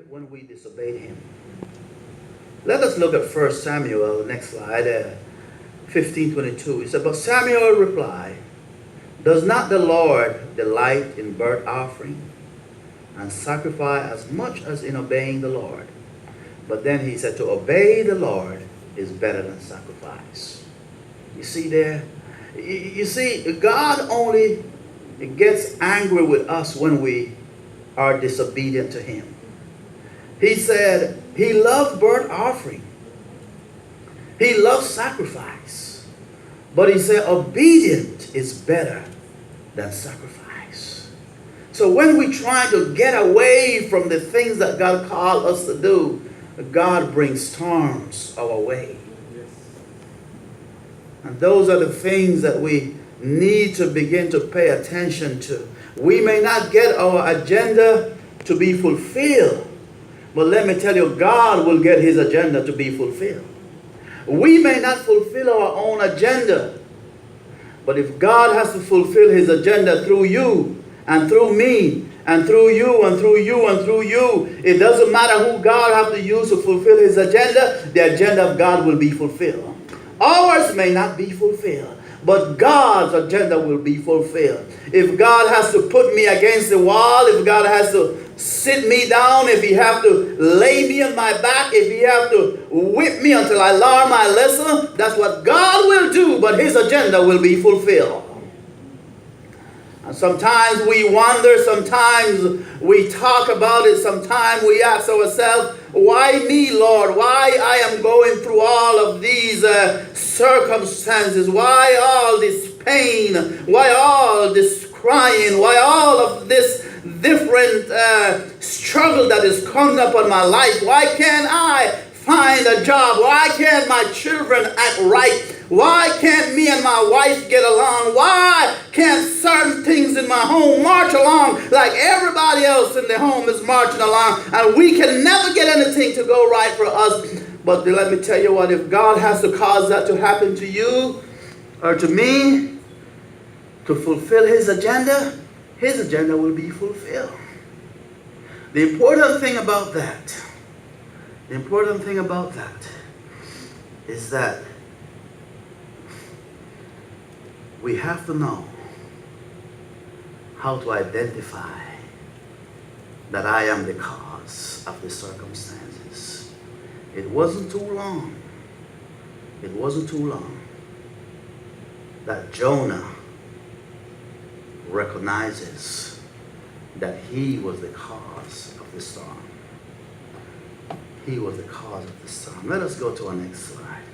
when we disobeyed him. Let us look at 1 Samuel, next slide, 15:22. It said, but Samuel replied, does not the Lord delight in burnt offering and sacrifice as much as in obeying the Lord? But then he said, to obey the Lord is better than sacrifice. You see there? You see, God only gets angry with us when we are disobedient to him. He said he loves burnt offering. He loves sacrifice. But he said obedient is better than sacrifice. So when we try to get away from the things that God called us to do, God brings storms our way. And those are the things that we need to begin to pay attention to. We may not get our agenda to be fulfilled, but let me tell you, God will get his agenda to be fulfilled. We may not fulfill our own agenda, but if God has to fulfill his agenda through you and through me and through you and through you and through you, it doesn't matter who God has to use to fulfill his agenda, the agenda of God will be fulfilled. Ours may not be fulfilled, but God's agenda will be fulfilled. If God has to put me against the wall, if God has to sit me down, if he have to lay me on my back, if he have to whip me until I learn my lesson, that's what God will do, but his agenda will be fulfilled. And sometimes we wonder, sometimes we talk about it, sometimes we ask ourselves, why me, Lord? Why I am going through all of these circumstances? Why all this pain? Why all this crying? Why all of this different struggle that is coming up on my life? Why can't I find a job? Why can't my children act right? Why can't me and my wife get along? Why can't certain things in my home march along like everybody else in the home is marching along? And we can never get anything to go right for us. But let me tell you what, if God has to cause that to happen to you or to me to fulfill his agenda will be fulfilled. The important thing about that is that we have to know how to identify that I am the cause of the circumstances. It wasn't too long that Jonah recognizes that he was the cause of the storm. He was the cause of the storm. Let us go to our next slide.